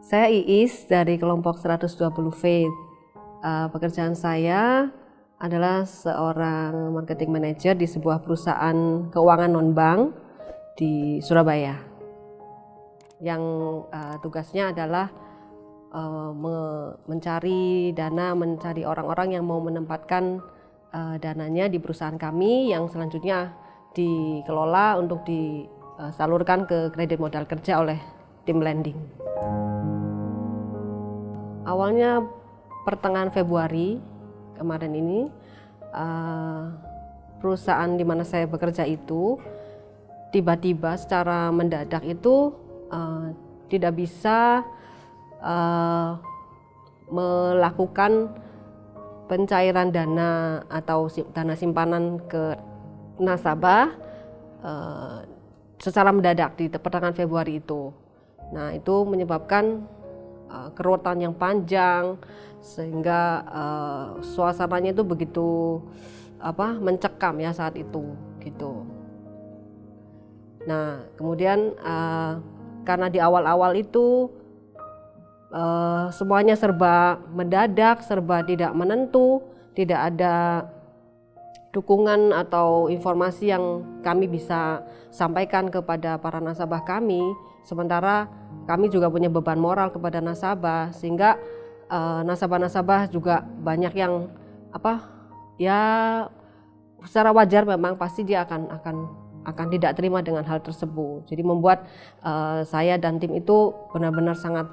Saya Iis dari kelompok 120 Faith. Pekerjaan saya adalah seorang marketing manager di sebuah perusahaan keuangan non-bank di Surabaya. Yang tugasnya adalah mencari dana, mencari orang-orang yang mau menempatkan dananya di perusahaan kami yang selanjutnya dikelola untuk disalurkan ke kredit modal kerja oleh tim lending. Awalnya pertengahan Februari kemarin ini, perusahaan di mana saya bekerja itu tiba-tiba secara mendadak itu tidak bisa melakukan pencairan dana atau dana simpanan ke nasabah secara mendadak di pertengahan Februari itu. Nah, itu menyebabkan kerutan yang panjang sehingga suasananya itu begitu mencekam ya saat itu gitu. Nah, kemudian karena di awal-awal itu semuanya serba mendadak, serba tidak menentu, tidak ada dukungan atau informasi yang kami bisa sampaikan kepada para nasabah kami, sementara kami juga punya beban moral kepada nasabah, sehingga nasabah-nasabah juga banyak yang secara wajar memang pasti dia akan tidak terima dengan hal tersebut. Jadi membuat saya dan tim itu benar-benar sangat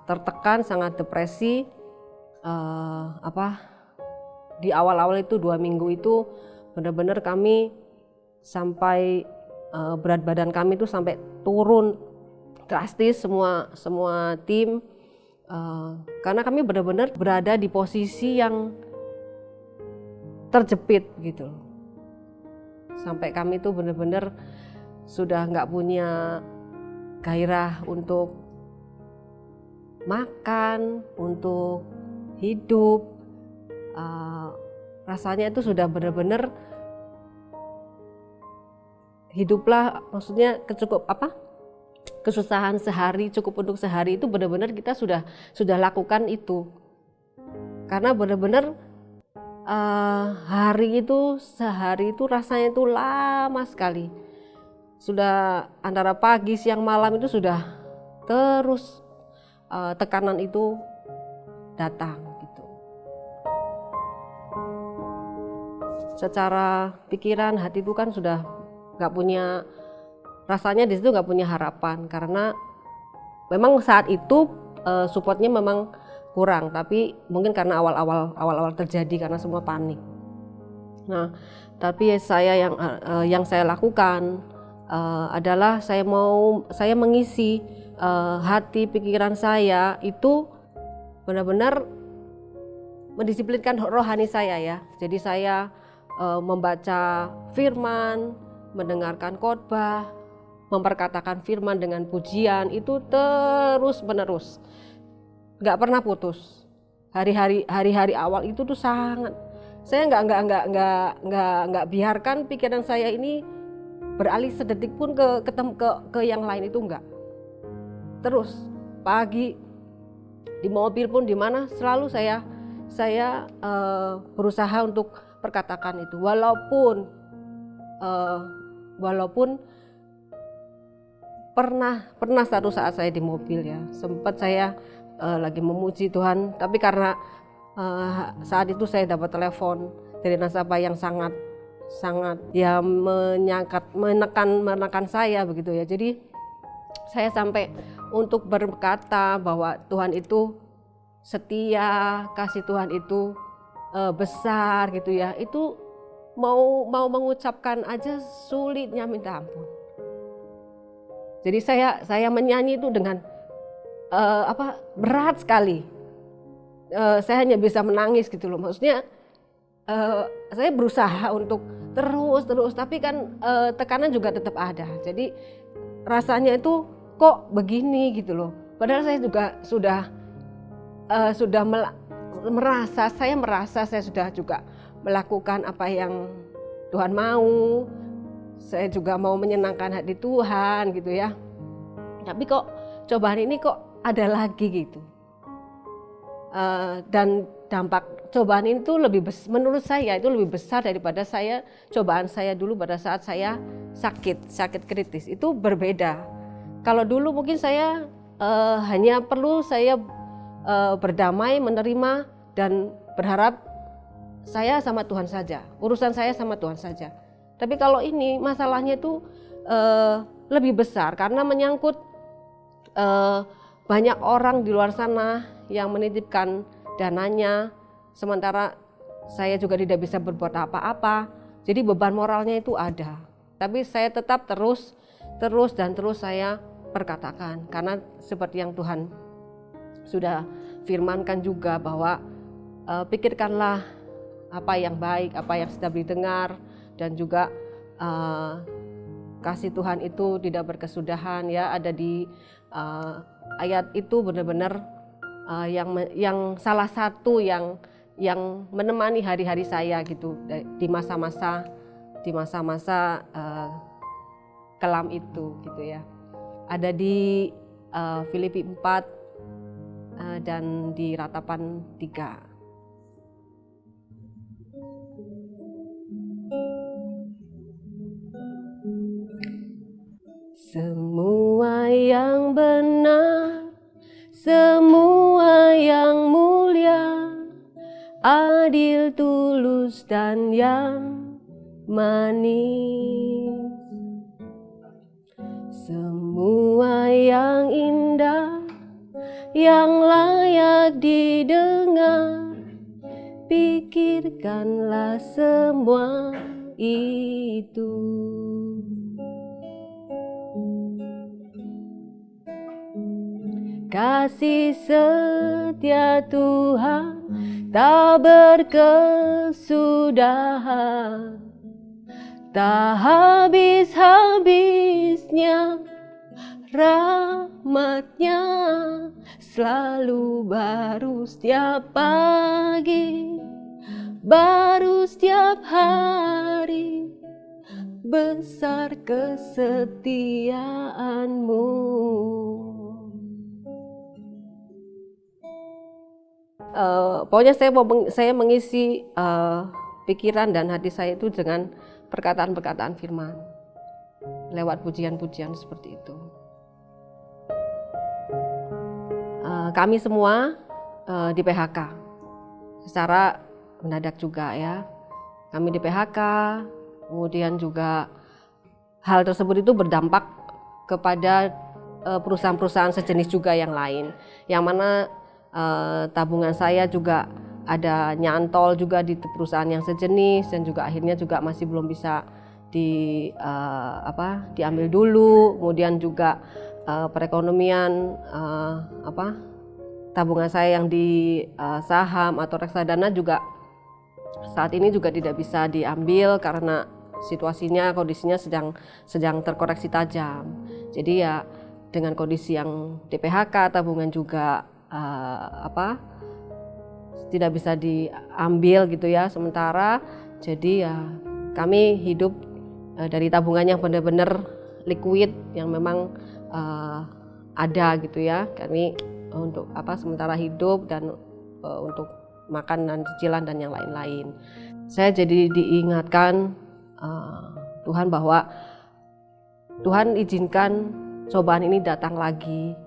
tertekan, sangat depresi. Di awal-awal itu 2 minggu itu benar-benar kami sampai berat badan kami itu sampai turun drastis semua tim, karena kami benar-benar berada di posisi yang terjepit gitu. Sampai kami itu benar-benar sudah nggak punya gairah untuk makan, untuk hidup. Rasanya itu sudah benar-benar hiduplah, maksudnya kesusahan sehari cukup untuk sehari itu benar-benar kita sudah lakukan itu, karena benar-benar sehari itu rasanya itu lama sekali, sudah antara pagi siang malam itu sudah terus tekanan itu datang gitu. Secara pikiran, hati itu kan sudah nggak punya, rasanya di situ nggak punya harapan, karena memang saat itu supportnya memang kurang, tapi mungkin karena awal-awal terjadi karena semua panik. Nah, tapi yang saya lakukan adalah saya mengisi hati pikiran saya itu benar-benar mendisiplinkan rohani saya ya. Jadi saya membaca firman, mendengarkan khotbah, memperkatakan firman dengan pujian itu terus menerus, nggak pernah putus. Hari-hari awal itu tuh sangat, saya nggak biarkan pikiran saya ini beralih sedetik pun ke yang lain, itu nggak. Terus pagi di mobil pun di mana selalu saya berusaha untuk perkatakan itu, walaupun pernah satu saat saya di mobil ya, sempat saya lagi memuji Tuhan, tapi karena saat itu saya dapat telepon dari nasabah yang sangat ya menekan saya begitu ya. Jadi saya sampai untuk berkata bahwa Tuhan itu setia, kasih Tuhan itu besar gitu ya, itu mau mengucapkan aja sulitnya minta ampun. Jadi saya menyanyi itu dengan berat sekali. Saya hanya bisa menangis gitu loh. Maksudnya saya berusaha untuk terus, tapi kan tekanan juga tetap ada. Jadi rasanya itu kok begini gitu loh. Padahal saya juga sudah merasa saya sudah juga melakukan apa yang Tuhan mau. Saya juga mau menyenangkan hati Tuhan gitu ya. Tapi kok cobaan ini kok ada lagi gitu. Dan dampak cobaan itu menurut saya itu lebih besar daripada cobaan saya dulu pada saat saya sakit kritis. Itu berbeda. Kalau dulu mungkin saya hanya perlu saya berdamai, menerima dan berharap saya sama Tuhan saja, urusan saya sama Tuhan saja. Tapi kalau ini masalahnya itu lebih besar karena menyangkut banyak orang di luar sana yang menitipkan dananya, sementara saya juga tidak bisa berbuat apa-apa. Jadi beban moralnya itu ada. Tapi saya tetap terus saya perkatakan, karena seperti yang Tuhan sudah firmankan juga bahwa pikirkanlah apa yang baik, apa yang sedap didengar, dan juga kasih Tuhan itu tidak berkesudahan ya. Ada di ayat itu benar-benar yang salah satu yang menemani hari-hari saya gitu di masa-masa kelam itu gitu ya. Ada di Filipi 4 dan di Ratapan 3. Semua yang benar, semua yang mulia, adil, tulus, dan yang manis. Semua yang indah, yang layak didengar, pikirkanlah semua itu. Kasih setia Tuhan tak berkesudahan, tak habis-habisnya rahmat-Nya, selalu baru setiap pagi, baru setiap hari, besar kesetiaan-Mu. Pokoknya saya mengisi pikiran dan hati saya itu dengan perkataan-perkataan firman lewat pujian-pujian seperti itu. Kami semua di PHK secara mendadak juga ya. Kami di PHK, kemudian juga hal tersebut itu berdampak kepada perusahaan-perusahaan sejenis juga yang lain, yang mana tabungan saya juga ada nyantol juga di perusahaan yang sejenis, dan juga akhirnya juga masih belum bisa diambil dulu. Kemudian juga perekonomian tabungan saya yang di saham atau reksadana juga saat ini juga tidak bisa diambil karena kondisinya sedang terkoreksi tajam. Jadi ya dengan kondisi yang di PHK, tabungan juga tidak bisa diambil gitu ya sementara. Jadi ya kami hidup dari tabungan yang benar-benar liquid yang memang ada gitu ya. Kami untuk sementara hidup dan untuk makan dan cicilan dan yang lain-lain. Saya jadi diingatkan Tuhan bahwa Tuhan izinkan cobaan ini datang lagi.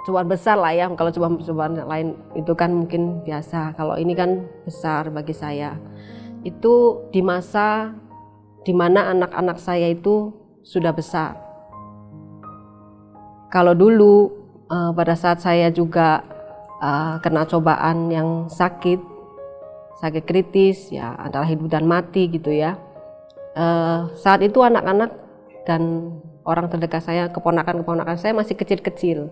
Cobaan besar lah ya, kalau cobaan lain itu kan mungkin biasa, kalau ini kan besar bagi saya. Itu di masa dimana anak-anak saya itu sudah besar. Kalau dulu pada saat saya juga kena cobaan yang sakit kritis ya, antara hidup dan mati gitu ya. Saat itu anak-anak dan orang terdekat saya, keponakan saya masih kecil-kecil,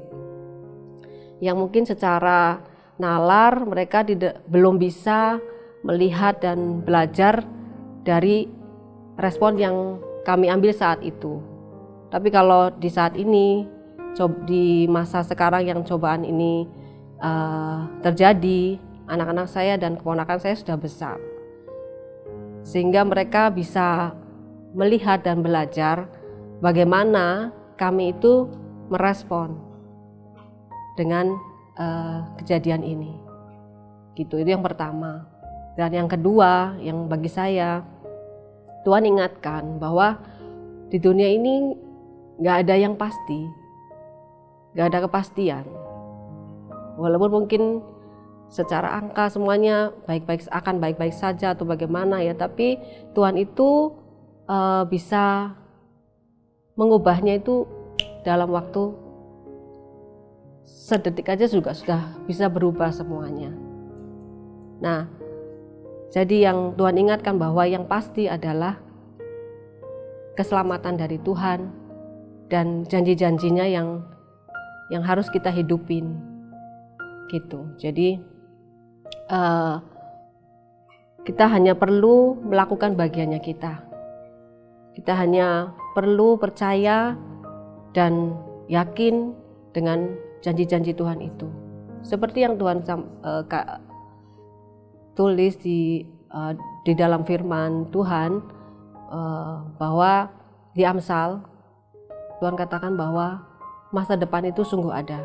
yang mungkin secara nalar mereka belum bisa melihat dan belajar dari respon yang kami ambil saat itu. Tapi kalau di saat ini, di masa sekarang yang cobaan ini terjadi, anak-anak saya dan keponakan saya sudah besar, sehingga mereka bisa melihat dan belajar bagaimana kami itu merespon dengan kejadian ini. Gitu, itu yang pertama. Dan yang kedua, yang bagi saya, Tuhan ingatkan bahwa di dunia ini gak ada yang pasti, gak ada kepastian. Walaupun mungkin secara angka semuanya akan baik-baik saja atau bagaimana ya, tapi Tuhan itu bisa mengubahnya itu dalam waktu sedetik aja juga sudah bisa berubah semuanya. Nah, jadi yang Tuhan ingatkan bahwa yang pasti adalah keselamatan dari Tuhan dan janji-janjinya yang harus kita hidupin gitu. Jadi kita hanya perlu melakukan bagiannya kita. Kita hanya perlu percaya dan yakin dengan janji-janji Tuhan itu. Seperti yang Tuhan tulis di dalam firman Tuhan, bahwa di Amsal Tuhan katakan bahwa masa depan itu sungguh ada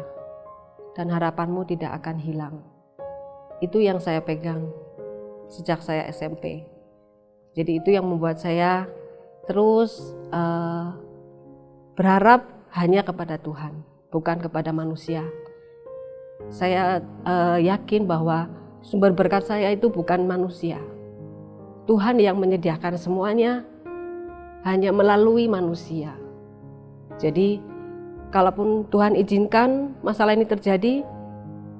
dan harapanmu tidak akan hilang. Itu yang saya pegang sejak saya SMP. Jadi itu yang membuat saya terus berharap hanya kepada Tuhan, bukan kepada manusia. Saya yakin bahwa sumber berkat saya itu bukan manusia. Tuhan yang menyediakan semuanya hanya melalui manusia. Jadi kalaupun Tuhan izinkan masalah ini terjadi,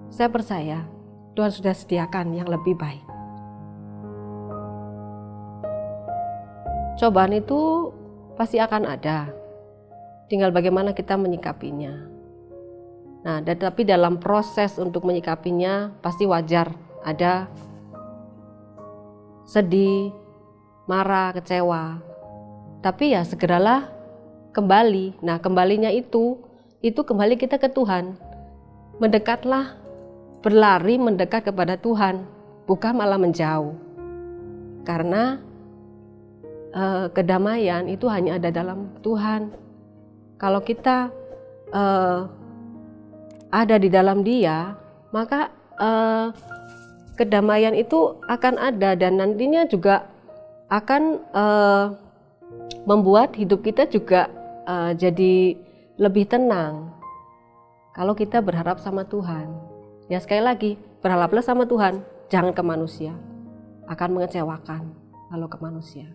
saya percaya Tuhan sudah sediakan yang lebih baik. Cobaan itu pasti akan ada, tinggal bagaimana kita menyikapinya. Nah, tapi dalam proses untuk menyikapinya pasti wajar ada sedih, marah, kecewa. Tapi ya segeralah kembali. Nah, kembalinya itu kembali kita ke Tuhan. Mendekatlah, berlari mendekat kepada Tuhan, bukan malah menjauh. Karena kedamaian itu hanya ada dalam Tuhan. Kalau kita ada di dalam Dia, maka kedamaian itu akan ada dan nantinya juga akan membuat hidup kita juga jadi lebih tenang. Kalau kita berharap sama Tuhan, ya sekali lagi berharaplah sama Tuhan, jangan ke manusia, akan mengecewakan kalau ke manusia.